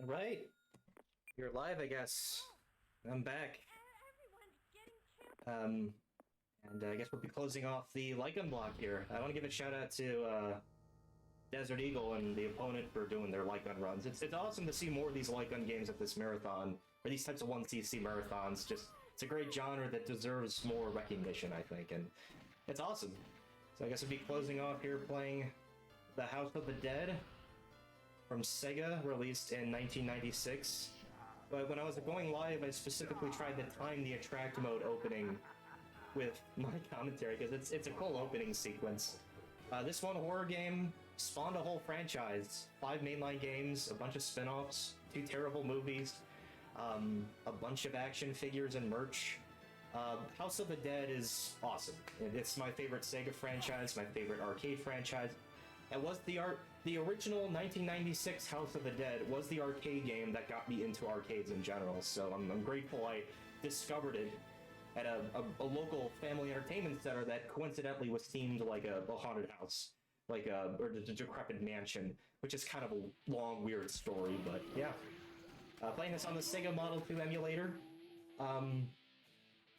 Right. You're live, I guess. I'm back. And I guess we'll be closing off the light gun block here. I want to give a shout out to Desert Eagle and the opponent for doing their light gun runs. It's awesome to see more of these light gun games at this marathon, or these types of 1cc marathons. Just it's a great genre that deserves more recognition, I think, and it's awesome. So I guess we'll be closing off here playing The House of the Dead from Sega, released in 1996. But when I was going live, I specifically tried to time the attract mode opening with my commentary, because it's a cool opening sequence. This one horror game spawned a whole franchise. 5 mainline games, a bunch of spin-offs, 2 terrible movies, a bunch of action figures and merch. House of the Dead is awesome. It's my favorite Sega franchise, my favorite arcade franchise. It was the original 1996 House of the Dead was the arcade game that got me into arcades in general, so I'm grateful I discovered it at a local family entertainment center that coincidentally was themed like a haunted house, like or a decrepit mansion, which is kind of a long, weird story, but yeah. Playing this on the Sega Model 2 emulator.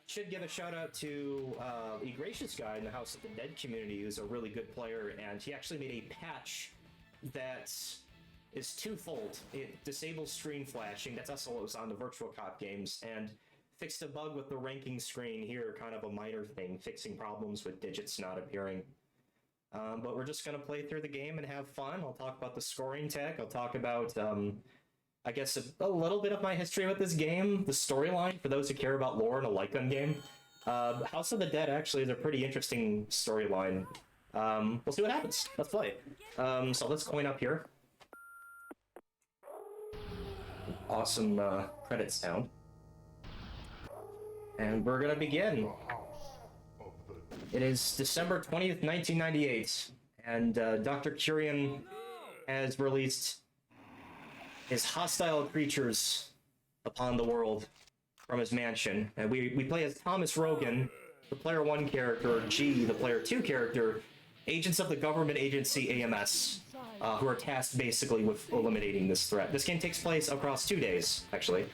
Should give a shout out to a gracious guy in the House of the Dead community who's a really good player, and he actually made a patch that is twofold. It disables screen flashing, that's also what was on the Virtual Cop games, and fixed a bug with the ranking screen here, kind of a minor thing, fixing problems with digits not appearing. But we're just going to play through the game and have fun. I'll talk about the scoring tech, I'll talk about I guess a little bit of my history with this game, the storyline, for those who care about lore in a light gun game. House of the Dead actually is a pretty interesting storyline. We'll see what happens. Let's play. So let's coin up here. Awesome credit sound. And we're gonna begin. It is December 20th, 1998, and Dr. Curian has released his hostile creatures upon the world from his mansion. And we play as Thomas Rogan, the player 1 character, G, the player 2 character, agents of the government agency AMS, who are tasked basically with eliminating this threat. This game takes place across 2 days, actually.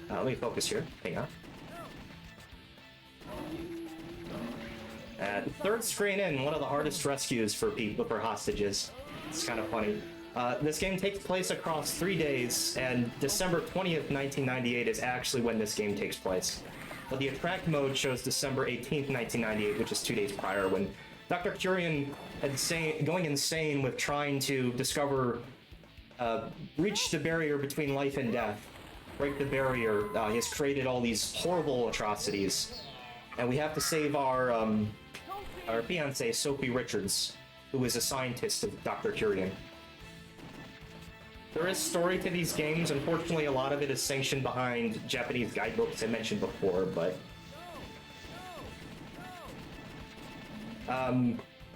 Let me focus here. Hang on. Third screen in, one of the hardest rescues for people, for hostages. It's kind of funny. This game takes place across 3 days, and December 20th, 1998 is actually when this game takes place. But the attract mode shows December 18th, 1998, which is 2 days prior, when Dr. Curian going insane with trying to discover, reach the barrier between life and death, break the barrier. He has created all these horrible atrocities, and we have to save our fiancée, Sophie Richards, who is a scientist of Dr. Curian. There is story to these games. Unfortunately, a lot of it is sanctioned behind Japanese guidebooks I mentioned before, but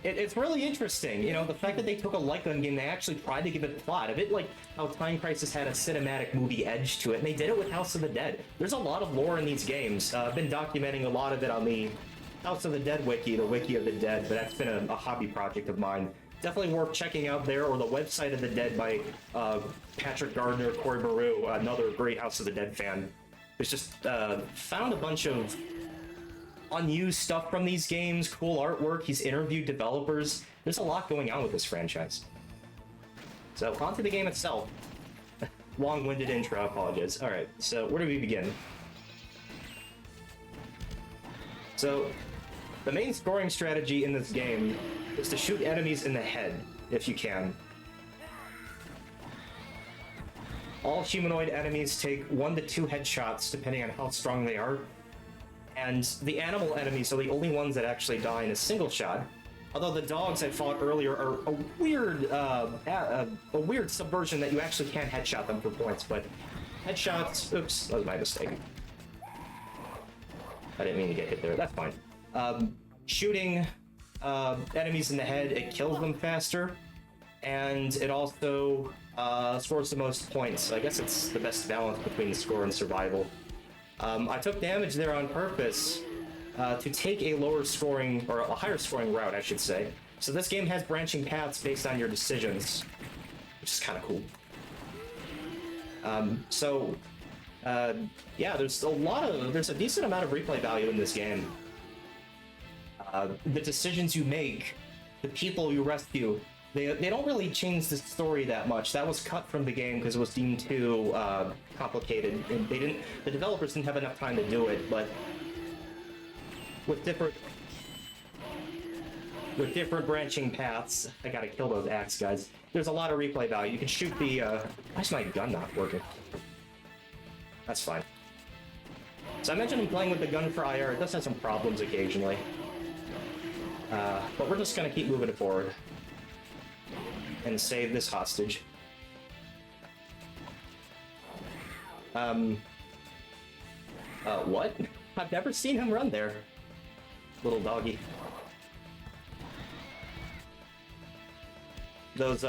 it's really interesting. You know, the fact that they took a light gun game, they actually tried to give it plot. A bit like how Time Crisis had a cinematic movie edge to it, and they did it with House of the Dead. There's a lot of lore in these games. I've been documenting a lot of it on the House of the Dead wiki, the Wiki of the Dead, but that's been a hobby project of mine. Definitely worth checking out there, or the Website of the Dead by Patrick Gardner, Corey Baru, another great House of the Dead fan, who's just found a bunch of unused stuff from these games, cool artwork. He's interviewed developers. There's a lot going on with this franchise. So, on to the game itself. Long-winded intro, I apologize. Alright, so where do we begin? So, the main scoring strategy in this game is to shoot enemies in the head, if you can. All humanoid enemies take 1 to 2 headshots, depending on how strong they are. And the animal enemies are the only ones that actually die in a single shot. Although the dogs I fought earlier are a weird subversion that you actually can't headshot them for points, but headshots... Oops, that was my mistake. I didn't mean to get hit there, that's fine. Shooting enemies in the head, it kills them faster, and it also scores the most points. So I guess it's the best balance between score and survival. I took damage there on purpose to take a lower scoring, or a higher scoring route, I should say. So this game has branching paths based on your decisions, which is kind of cool. So, yeah, there's a decent amount of replay value in this game. The decisions you make, the people you rescue, they don't really change the story that much. That was cut from the game because it was deemed too complicated, and the developers didn't have enough time to do it. But with different branching paths, I gotta kill those axe guys. There's a lot of replay value. You can shoot the. Why is my gun not working? That's fine. So I mentioned I'm playing with the gun for IR. It does have some problems occasionally. But we're just gonna keep moving it forward. And save this hostage. What? I've never seen him run there. Little doggy. Those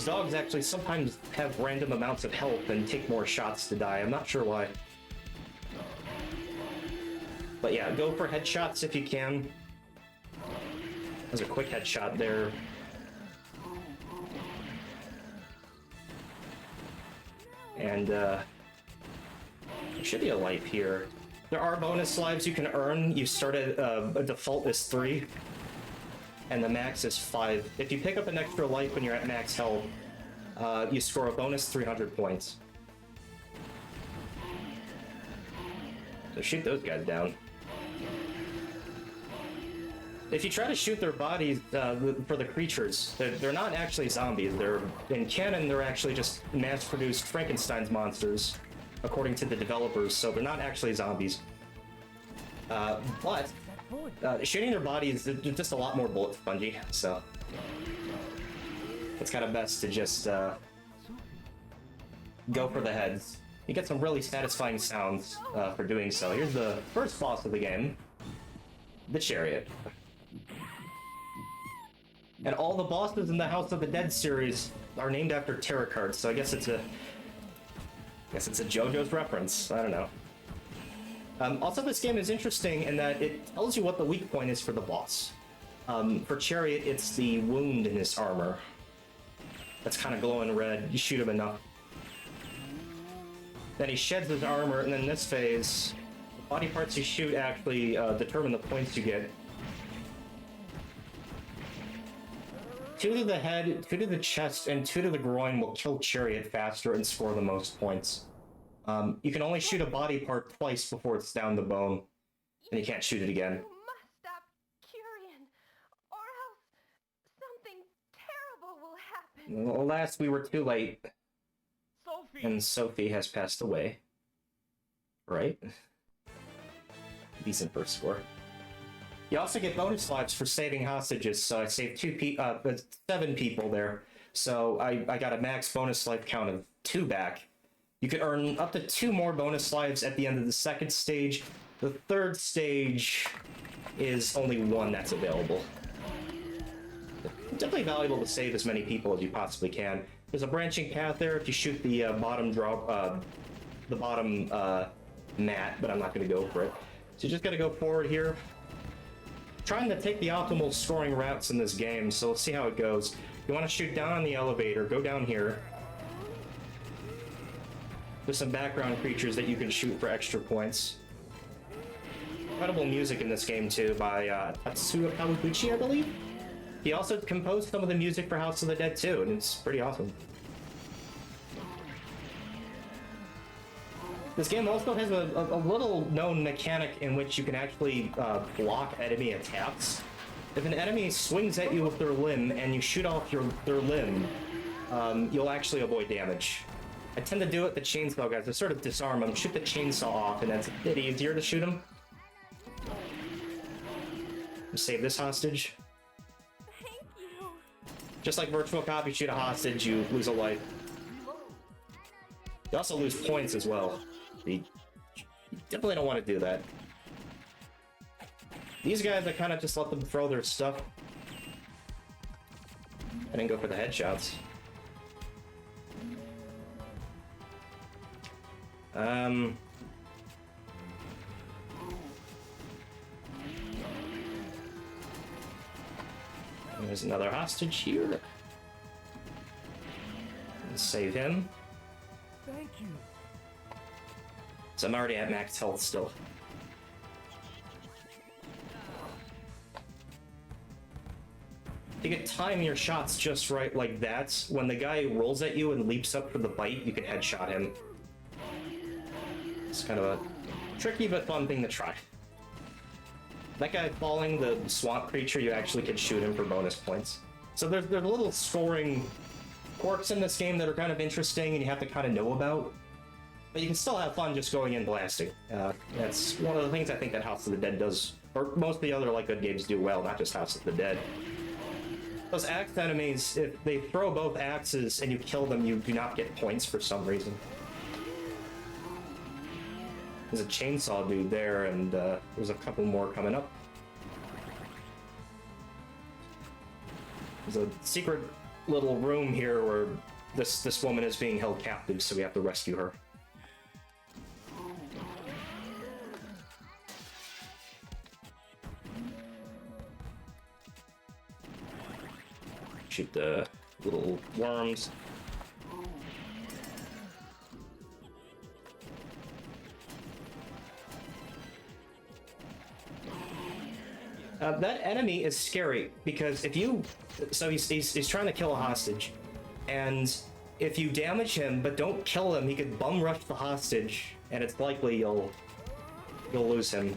dogs actually sometimes have random amounts of health and take more shots to die. I'm not sure why. But yeah, go for headshots if you can. There's a quick headshot there. And there should be a life here. There are bonus lives you can earn. You start at a default is 3, and the max is 5. If you pick up an extra life when you're at max health, you score a bonus 300 points. So shoot those guys down. If you try to shoot their bodies for the creatures, they're not actually zombies. In canon, they're actually just mass-produced Frankenstein's monsters, according to the developers, so they're not actually zombies. But shooting their bodies is just a lot more bullet spongy, so it's kind of best to just go for the heads. You get some really satisfying sounds for doing so. Here's the first boss of the game, the Chariot. And all the bosses in the House of the Dead series are named after tarot cards, so I guess it's a JoJo's reference. I don't know. Also, this game is interesting in that it tells you what the weak point is for the boss. For Chariot, it's the wound in his armor. That's kind of glowing red. You shoot him enough. Then he sheds his armor, and then in this phase, the body parts you shoot actually determine the points you get. 2 to the head, 2 to the chest, and 2 to the groin will kill Chariot faster and score the most points. You can only shoot a body part twice before it's down the bone, and you can't shoot it again. You must stop Kyrian, or else something terrible will happen. Well, alas, we were too late, Sophie. and Sophie has passed away. Right? Decent first score. You also get bonus lives for saving hostages, so I saved 7 people there. So I got a max bonus life count of 2 back. You can earn up to 2 more bonus lives at the end of the second stage. The third stage is only 1 that's available. Definitely valuable to save as many people as you possibly can. There's a branching path there if you shoot the bottom mat, but I'm not going to go for it. So you just got to go forward here. Trying to take the optimal scoring routes in this game, so let's see how it goes. You want to shoot down on the elevator, go down here. There's some background creatures that you can shoot for extra points. Incredible music in this game too by Tatsuya Kawaguchi, I believe. He also composed some of the music for House of the Dead too, and it's pretty awesome. This game also has a little known mechanic in which you can actually block enemy attacks. If an enemy swings at you with their limb and you shoot off their limb, you'll actually avoid damage. I tend to do it with the chainsaw guys. I sort of disarm them, shoot the chainsaw off, and that's a bit easier to shoot them. Save this hostage. Thank you. Just like Virtual Cop, you shoot a hostage, you lose a life. You also lose points as well. You definitely don't want to do that. These guys, I kind of just let them throw their stuff. I didn't go for the headshots. There's another hostage here. Let's save him. So I'm already at max health still. If you could time your shots just right like that, when the guy rolls at you and leaps up for the bite, you can headshot him. It's kind of a tricky but fun thing to try. That guy falling, the swamp creature, you actually could shoot him for bonus points. So there's little scoring quirks in this game that are kind of interesting and you have to kind of know about. But you can still have fun just going in blasting. That's one of the things I think that House of the Dead does, or most of the other like good games do well, not just House of the Dead. Those axe enemies, if they throw both axes and you kill them, you do not get points for some reason. There's a chainsaw dude there, and there's a couple more coming up. There's a secret little room here where this woman is being held captive, so we have to rescue her. Shoot the little worms. That enemy is scary because if you, so he's trying to kill a hostage, and if you damage him but don't kill him, he could bum rush the hostage, and it's likely you'll lose him.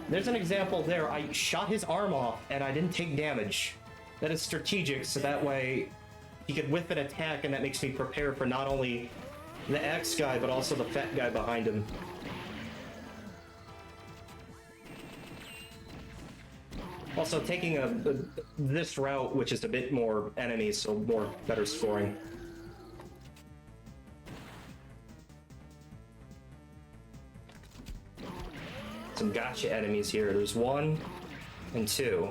There's an example there. I shot his arm off and I didn't take damage. That is strategic, so that way he could whip an attack, and that makes me prepare for not only the axe guy but also the fat guy behind him. Also, taking this route, which is a bit more enemies, so better scoring. Some gotcha enemies here. There's 1 and 2.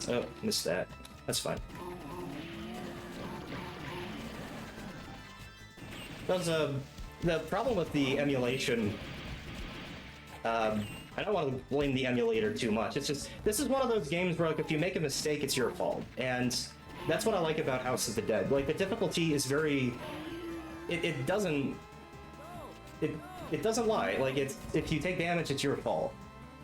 Oh, missed that. That's fine. The problem with the emulation, I don't want to blame the emulator too much. It's just, this is one of those games where, like, if you make a mistake, it's your fault. And that's what I like about House of the Dead. Like, the difficulty is very... It doesn't lie. Like, if you take damage, it's your fault.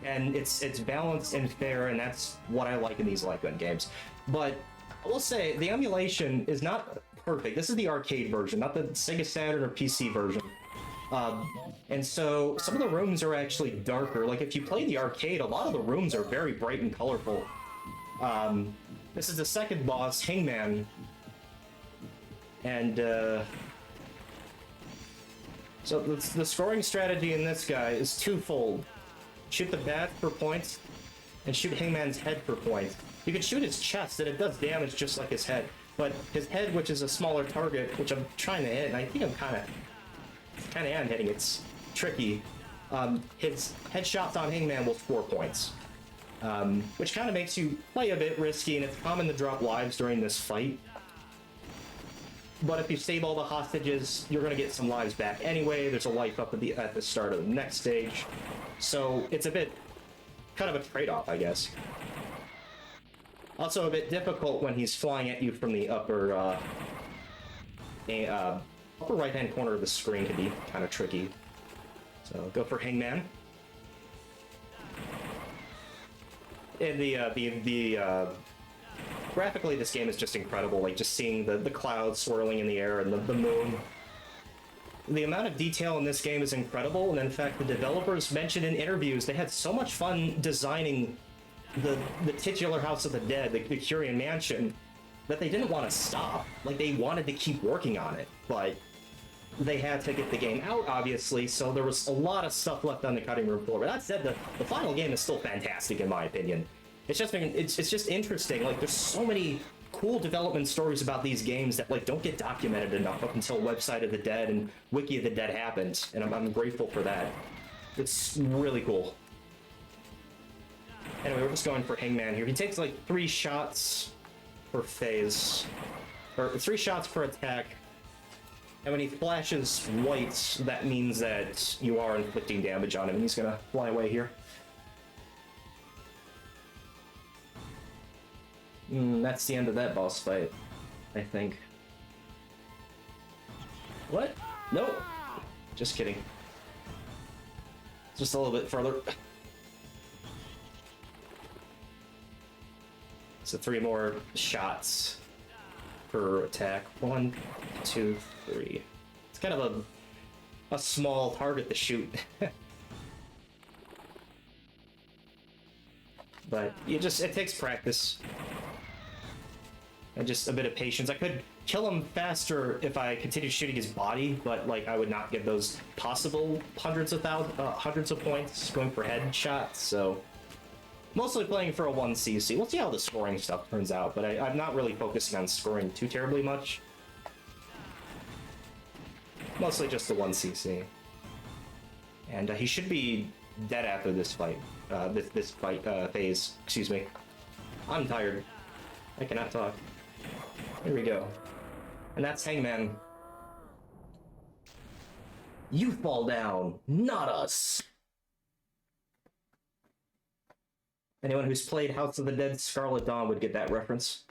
And it's balanced and fair, and that's what I like in these light gun games. But I will say, the emulation is not perfect. This is the arcade version, not the Sega Saturn or PC version. And so some of the rooms are actually darker. Like, if you play the arcade, a lot of the rooms are very bright and colorful. This is the second boss, Hangman. And so the scoring strategy in this guy is twofold. Shoot the bat for points, and shoot Hangman's head for points. You can shoot his chest, and it does damage just like his head. But his head, which is a smaller target, which I'm trying to hit, and I think I'm kind of am hitting, it's tricky. His headshots on Hangman will score points. Which kind of makes you play a bit risky, and it's common to drop lives during this fight. But if you save all the hostages, you're going to get some lives back anyway. There's a life up at the start of the next stage. So it's a bit kind of a trade-off, I guess. Also a bit difficult when he's flying at you from the upper right-hand corner of the screen can be kind of tricky. So go for Hangman. And graphically, this game is just incredible. Like, just seeing the clouds swirling in the air and the moon. The amount of detail in this game is incredible, and in fact, the developers mentioned in interviews they had so much fun designing the titular House of the Dead, the Curian Mansion, that they didn't want to stop. Like, they wanted to keep working on it, but they had to get the game out, obviously, so there was a lot of stuff left on the cutting room floor. But that said, the final game is still fantastic, in my opinion. It's just interesting. Like, there's so many cool development stories about these games that, like, don't get documented enough up until Website of the Dead and Wiki of the Dead happened, and I'm grateful for that. It's really cool. Anyway, we're just going for Hangman here. He takes, like, 3 shots per phase, or 3 shots per attack, and when he flashes white, that means that you are inflicting damage on him, and he's gonna fly away here. That's the end of that boss fight, I think. What? Nope. Just kidding. Just a little bit further. So 3 more shots per attack. 1, 2, 3. It's kind of a small target to shoot. But it takes practice. And just a bit of patience. I could kill him faster if I continued shooting his body, but like I would not get those possible hundreds of points going for headshots, so mostly playing for a 1cc. We'll see how the scoring stuff turns out, but I'm not really focusing on scoring too terribly much. Mostly just the 1cc. And he should be dead after this fight. This fight phase. Excuse me. I'm tired. I cannot talk. Here we go. And that's Hangman. You fall down, not us. Anyone who's played House of the Dead Scarlet Dawn would get that reference.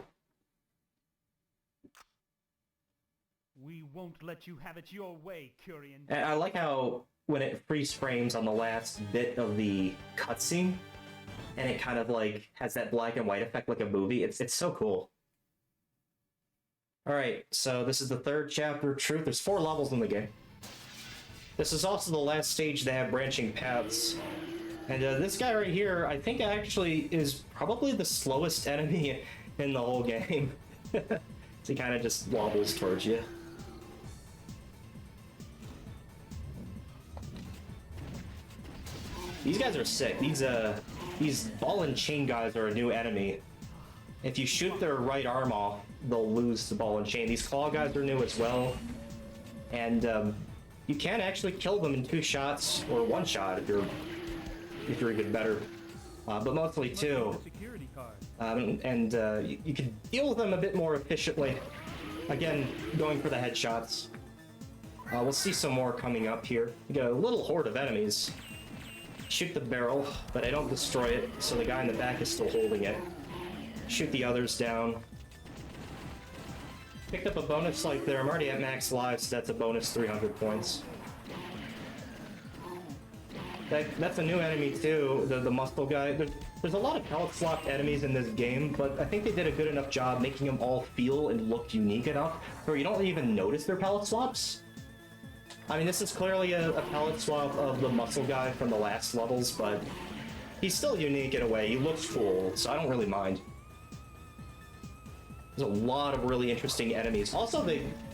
We won't let you have it your way, Curian. And I like how when it freeze frames on the last bit of the cutscene, and it kind of like has that black and white effect like a movie. It's so cool. Alright, so this is the 3rd chapter, Truth. There's 4 levels in the game. This is also the last stage that have branching paths. And this guy right here, I think actually is probably the slowest enemy in the whole game. So he kind of just wobbles towards you. These guys are sick. These ball and chain guys are a new enemy. If you shoot their right arm off, they'll lose the ball and chain. These claw guys are new as well. And you can actually kill them in 2 shots, or 1 shot if you're even better. But mostly 2. You can deal with them a bit more efficiently. Again, going for the headshots. We'll see some more coming up here. You get a little horde of enemies. Shoot the barrel, but I don't destroy it, so the guy in the back is still holding it. Shoot the others down. Picked up a bonus life there. I'm already at max lives, so that's a bonus 300 points. That's a new enemy too, the muscle guy. There's a lot of pellet slot enemies in this game, but I think they did a good enough job making them all feel and look unique enough where you don't even notice their pellet swaps. I mean, this is clearly a pellet swap of the muscle guy from the last levels, but he's still unique in a way. He looks cool, so I don't really mind. There's a lot of really interesting enemies. Also,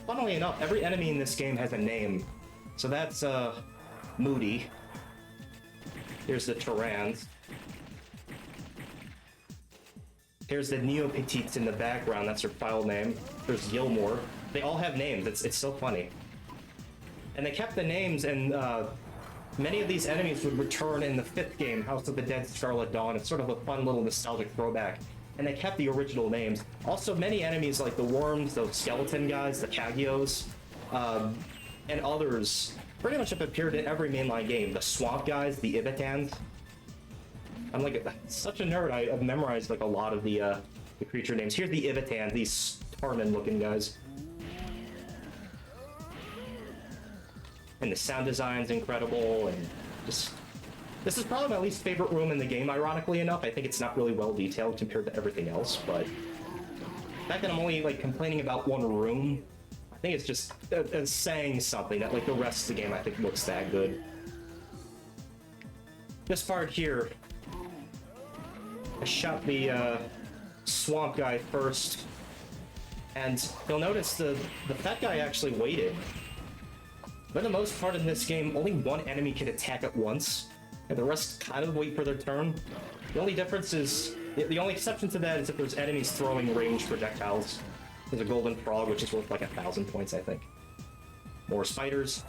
funnily enough, every enemy in this game has a name. So that's Moody. Here's the Tyrants. Here's the Neopetites in the background. That's their file name. There's Gilmore. They all have names. It's so funny. And they kept the names, and many of these enemies would return in the 5th game, House of the Dead Scarlet Dawn. It's sort of a fun little nostalgic throwback. And they kept the original names. Also, many enemies like the worms, those skeleton guys, the Kagios, and others pretty much have appeared in every mainline game. The swamp guys, the Ibitans. I'm like such a nerd. I've memorized like a lot of the creature names. Here's the Ibitan, these Tarman-looking guys. And the sound design's incredible, and just... This is probably my least favorite room in the game, ironically enough. I think it's not really well detailed compared to everything else, but... The fact that I'm only, like, complaining about one room, I think it's just saying something that, like, the rest of the game, I think, looks that good. This part here... I shot the, swamp guy first, and you'll notice the fat guy actually waited. For the most part in this game, only one enemy can attack at once, and the rest kind of wait for their turn. The only difference is, the only exception to that is if there's enemies throwing ranged projectiles. There's a golden frog, which is worth like 1,000 points, I think. More spiders.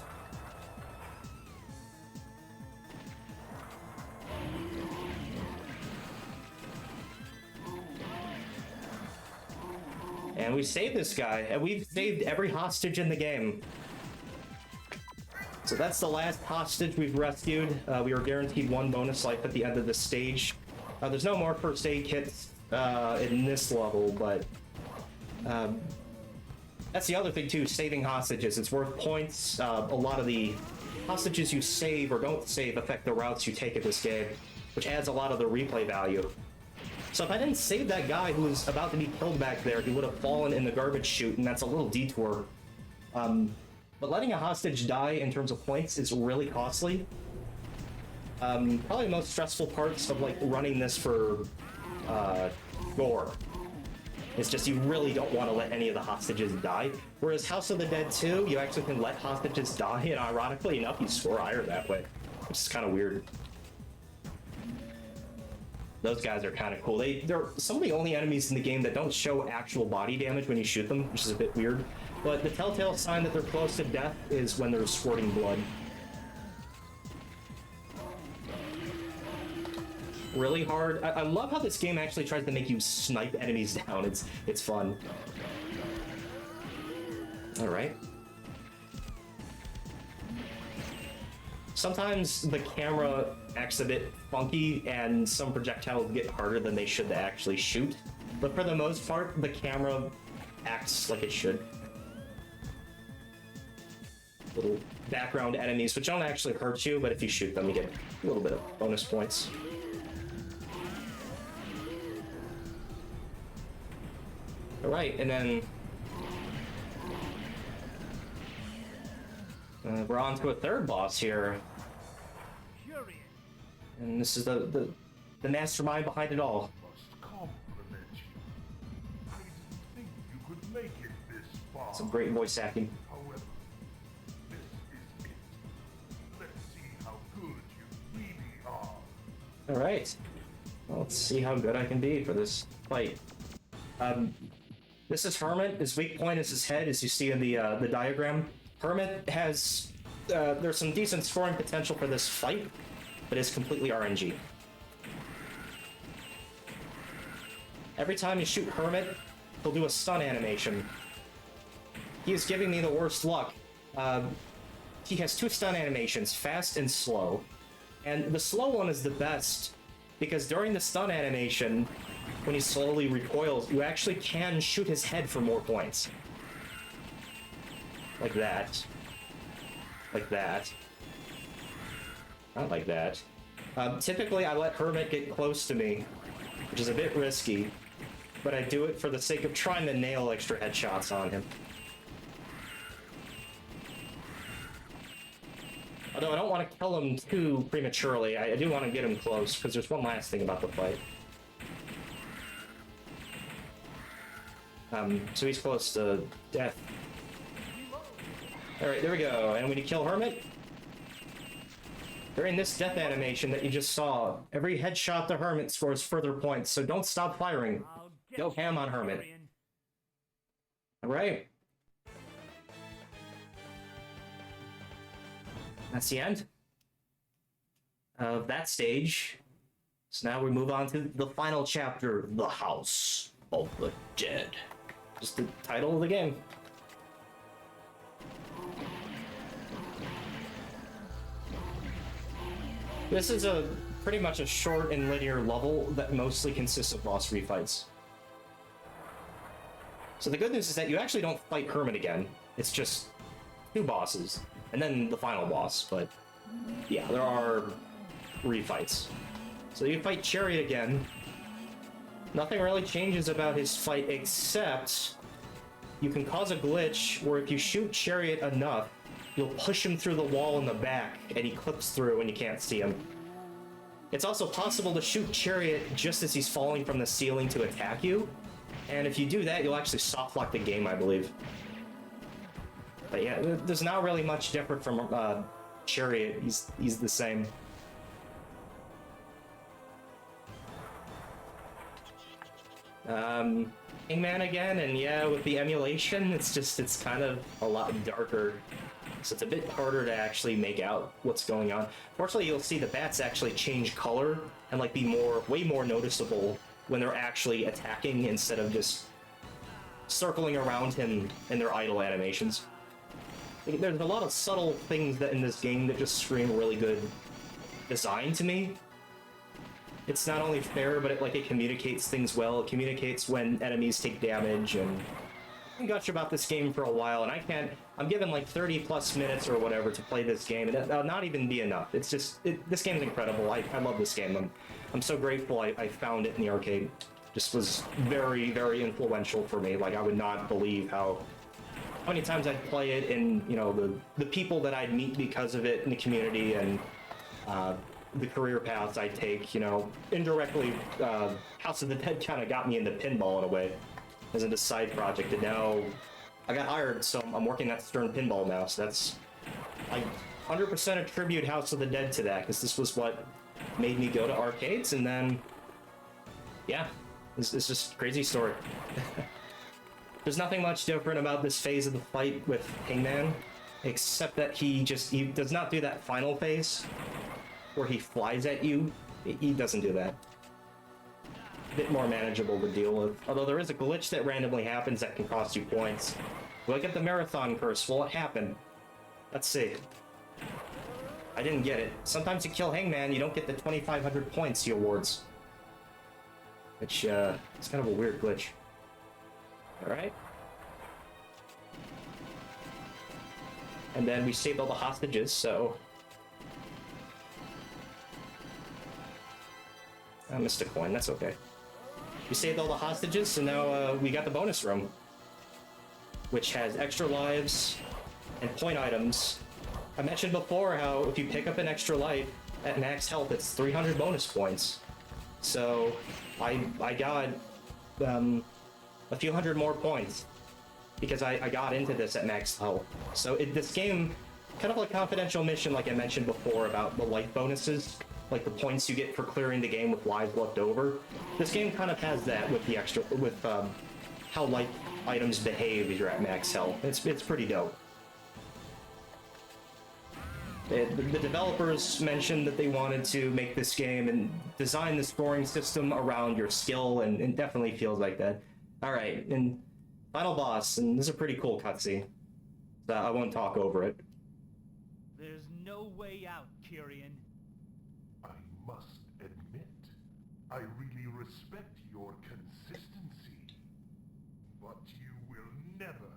And we saved this guy, and we've saved every hostage in the game. So that's the last hostage we've rescued. We were guaranteed 1 bonus life at the end of this stage. There's no more first aid kits in this level, but That's the other thing too, saving hostages. It's worth points. A lot of the hostages you save or don't save affect the routes you take in this game, which adds a lot of the replay value. So if I didn't save that guy who was about to be killed back there, he would have fallen in the garbage chute, and that's a little detour. But letting a hostage die in terms of points is really costly. Probably the most stressful parts of like running this for gore. It's just you really don't want to let any of the hostages die. Whereas House of the Dead 2, you actually can let hostages die, and ironically enough, you score higher that way, which is kind of weird. Those guys are kind of cool. They're some of the only enemies in the game that don't show actual body damage when you shoot them, which is a bit weird. But the telltale sign that they're close to death is when they're squirting blood. Really hard. I love how this game actually tries to make you snipe enemies down. It's fun. All right. Sometimes the camera acts a bit funky and some projectiles get harder than they should to actually shoot. But for the most part, the camera acts like it should. Little background enemies, which don't actually hurt you, but if you shoot them, you get a little bit of bonus points. All right, and then we're on to a third boss here. And this is the mastermind behind it all. Must compliment you. I didn't think you could make it this far. Some great voice acting. However, this is it. Let's see how good you really are. All right. Well, let's see how good I can be for this fight. This is Hermit. His weak point is his head, as you see in the diagram. Hermit has there's some decent scoring potential for this fight, but it's completely RNG. Every time you shoot Hermit, he'll do a stun animation. He is giving me the worst luck. He has two stun animations, fast and slow. And the slow one is the best, because during the stun animation, when he slowly recoils, you actually can shoot his head for more points. Like that. Like that. Not like that. Typically, I let Hermit get close to me, which is a bit risky, but I do it for the sake of trying to nail extra headshots on him. Although I don't want to kill him too prematurely, I do want to get him close, because there's one last thing about the fight. So he's close to death. Alright, there we go. And when you kill Hermit, during this death animation that you just saw, every headshot to Hermit scores further points, so don't stop firing. Go ham on Hermit. Alright. That's the end of that stage. So now we move on to the final chapter, The House of the Dead. Just the title of the game. This is pretty much a short and linear level that mostly consists of boss refights. So the good news is that you actually don't fight Hermit again. It's just two bosses, and then the final boss, but yeah, there are refights. So you fight Chariot again. Nothing really changes about his fight except you can cause a glitch where if you shoot Chariot enough, you'll push him through the wall in the back and he clips through and you can't see him. It's also possible to shoot Chariot just as he's falling from the ceiling to attack you, and if you do that, you'll actually soft lock the game, I believe. But yeah, there's not really much different from Chariot. He's the same. Hangman again, and yeah, with the emulation, it's kind of a lot darker. So it's a bit harder to actually make out what's going on. Fortunately, you'll see the bats actually change color and like be way more noticeable when they're actually attacking instead of just circling around him in their idle animations. There's a lot of subtle things that in this game that just scream really good design to me. It's not only fair, but it communicates things well. It communicates when enemies take damage, and gush about this game for a while, and I'm given like 30 plus minutes or whatever to play this game, and that'll not even be enough. It's just, this game's incredible. I love this game. I'm so grateful I found it in the arcade. Just was very, very influential for me. Like, I would not believe how many times I'd play it, and, you know, the people that I'd meet because of it in the community, and the career paths I take, you know, indirectly, House of the Dead kind of got me into pinball in a way, as a side project, and now I got hired, so I'm working at Stern Pinball now, so that's, I 100% attribute House of the Dead to that, because this was what made me go to arcades, and then, yeah, it's just a crazy story. There's nothing much different about this phase of the fight with Hangman, except that he does not do that final phase, where he flies at you. He doesn't do that. A bit more manageable to deal with. Although there is a glitch that randomly happens that can cost you points. Will I get the marathon curse? Will it happen? Let's see. I didn't get it. Sometimes you kill Hangman, you don't get the 2,500 points he awards. Which, it's kind of a weird glitch. Alright. And then we saved all the hostages, so... I missed a coin, that's okay. We saved all the hostages, so now we got the bonus room. Which has extra lives and point items. I mentioned before how if you pick up an extra life at max health, it's 300 bonus points. So I got a few hundred more points because I got into this at max health. So this game, kind of like Confidential Mission, like I mentioned before about the life bonuses, like the points you get for clearing the game with lives left over. This game kind of has that with the extra, with how life items behave if you're at max health. It's pretty dope. The developers mentioned that they wanted to make this game and design the scoring system around your skill, and it definitely feels like that. Alright, and final boss, and this is a pretty cool cutscene. So I won't talk over it. There's no way out, Kyrian. I must admit, I really respect your consistency. But you will never,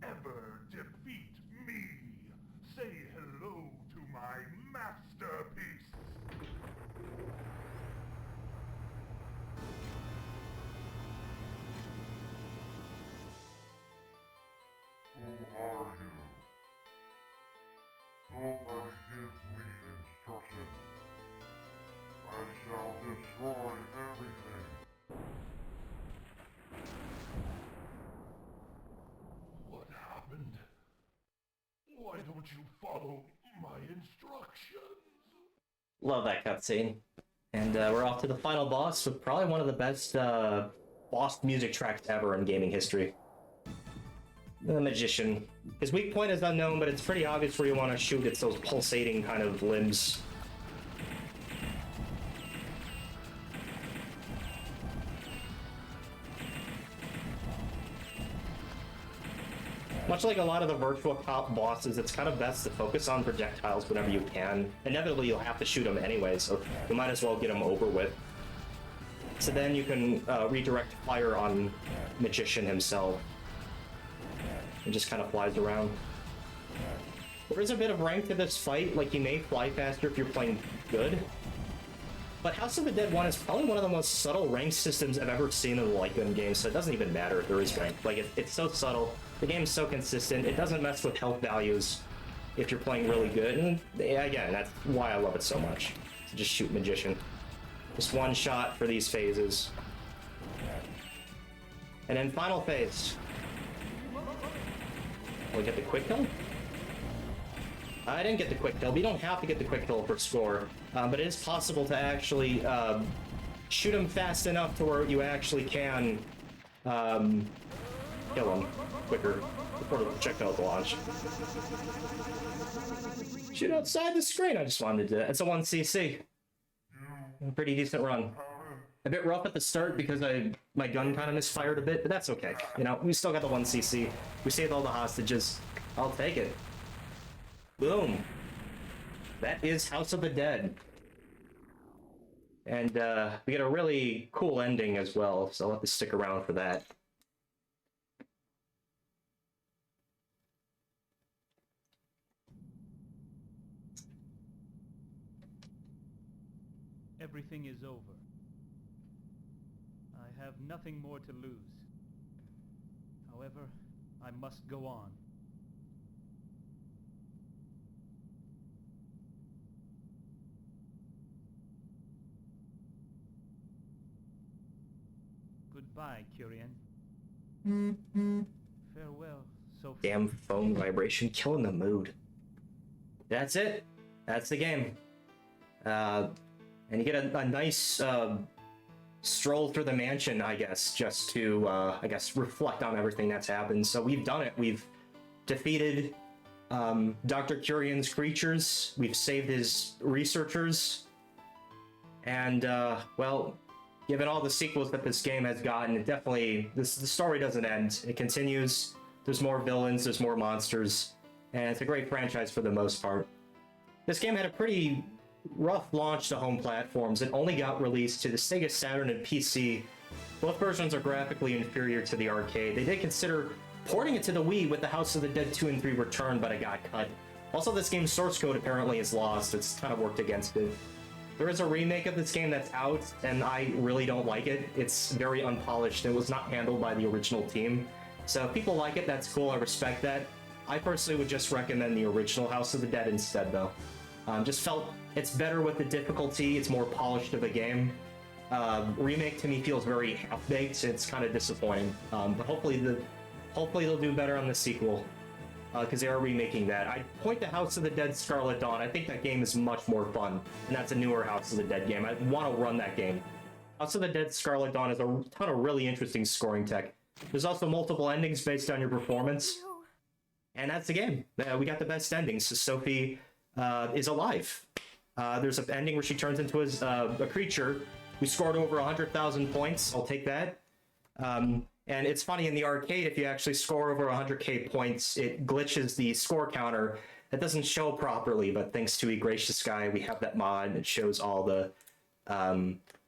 ever defeat me. Say hello to my masterpiece. Who are you? Nobody gives me instructions. I shall destroy everything. What happened? Why don't you follow my instructions? Love that cutscene. And we're off to the final boss with probably one of the best boss music tracks ever in gaming history. The Magician. His weak point is unknown, but it's pretty obvious where you want to shoot. It's those pulsating kind of limbs. Much like a lot of the Virtual Cop bosses, it's kind of best to focus on projectiles whenever you can. Inevitably, you'll have to shoot them anyway, so you might as well get them over with. So then you can redirect fire on Magician himself. It just kind of flies around. There is a bit of rank to this fight, like you may fly faster if you're playing good. But House of the Dead 1 is probably one of the most subtle rank systems I've ever seen in a light gun game, so it doesn't even matter if there is rank. Like, it's so subtle, the game's so consistent, it doesn't mess with health values if you're playing really good, and again, that's why I love it so much. To just shoot Magician. Just one shot for these phases. And then final phase. We get the quick kill? I didn't get the quick kill, but you don't have to get the quick kill for score. But it is possible to actually shoot him fast enough to where you actually can kill him quicker before the projectiles launch. Shoot outside the screen, I just wanted to. It's a 1cc. A pretty decent run. A bit rough at the start because my gun kind of misfired a bit, but that's okay. You know, we still got the 1cc. We saved all the hostages. I'll take it. Boom. That is House of the Dead. And we get a really cool ending as well, so I'll have to stick around for that. Everything is over. I have nothing more to lose. However, I must go on. Goodbye, Curian. Farewell, Sophie. Damn phone vibration, killing the mood. That's it. That's the game. And you get a nice stroll through the mansion, I guess, just to, reflect on everything that's happened. So we've done it. We've defeated Dr. Curian's creatures. We've saved his researchers. And, well, given all the sequels that this game has gotten, it definitely, the story doesn't end. It continues. There's more villains, there's more monsters, and it's a great franchise for the most part. This game had a pretty rough launch to home platforms. It only got released to the Sega Saturn and PC. Both versions are graphically inferior to the arcade. They did consider porting it to the Wii with the House of the Dead 2 and 3 Return, but it got cut. Also, this game's source code apparently is lost. It's kind of worked against it. There is a remake of this game that's out, and I really don't like it. It's very unpolished. It was not handled by the original team. So if people like it, that's cool. I respect that. I personally would just recommend the original House of the Dead instead, though. Just felt it's better with the difficulty. It's more polished of a game. Remake to me feels very half-baked. It's kind of disappointing. But hopefully they'll do better on the sequel, because they are remaking that. I point to House of the Dead Scarlet Dawn. I think that game is much more fun, and that's a newer House of the Dead game. I want to run that game. House of the Dead Scarlet Dawn has a ton of really interesting scoring tech. There's also multiple endings based on your performance. And that's the game. We got the best endings. So Sophie is alive. There's an ending where she turns into a creature. We scored over 100,000 points. I'll take that. And it's funny, in the arcade, if you actually score over 100k points, it glitches the score counter. That doesn't show properly, but thanks to Gracious Guy, we have that mod. It shows all the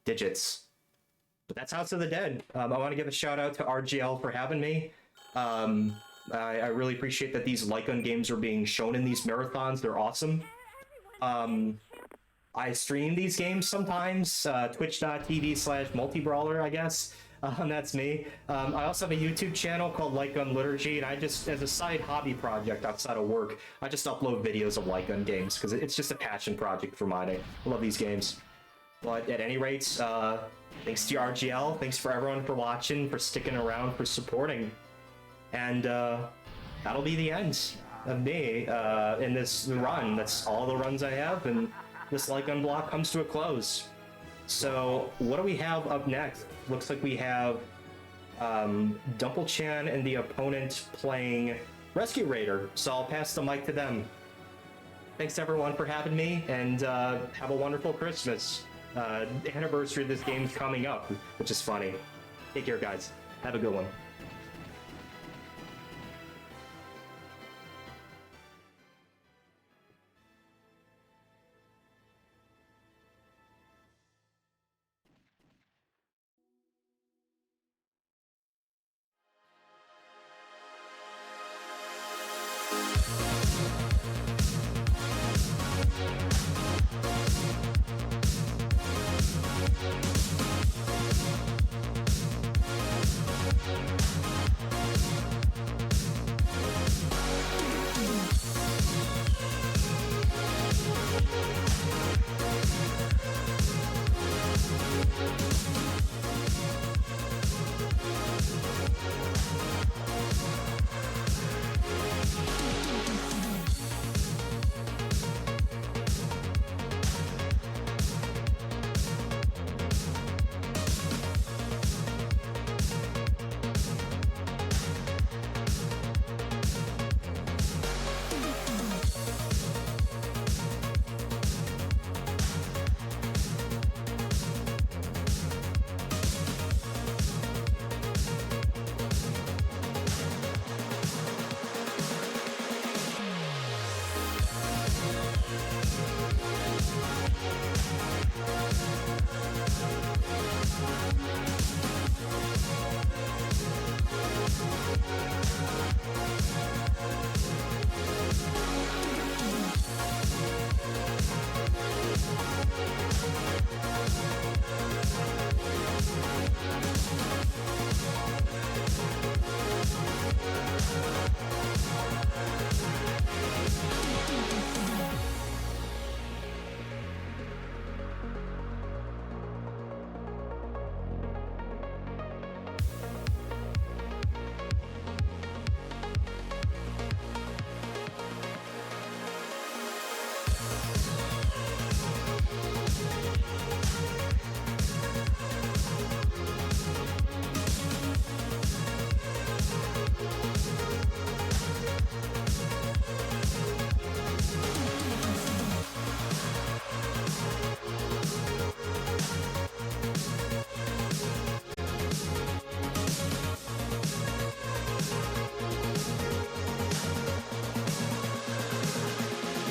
digits. But that's House of the Dead. I want to give a shout out to RGL for having me. I really appreciate that these Lycan games are being shown in these marathons. They're awesome. I stream these games sometimes, twitch.tv/Multibrawlr, I guess. That's me. I also have a YouTube channel called Lycan Liturgy, and I just, as a side hobby project outside of work, I just upload videos of Lycan games, because it's just a passion project for mine. I love these games. But at any rate, thanks to RGL, thanks for everyone for watching, for sticking around, for supporting. And that'll be the end of me in this run. That's all the runs I have, and this Lycan block comes to a close. So what do we have up next? Looks like we have Dumple-chan and the opponent playing Rescue Raider, so I'll pass the mic to them. Thanks everyone for having me, and have a wonderful Christmas. The anniversary of this game's coming up, which is funny. Take care, guys. Have a good one.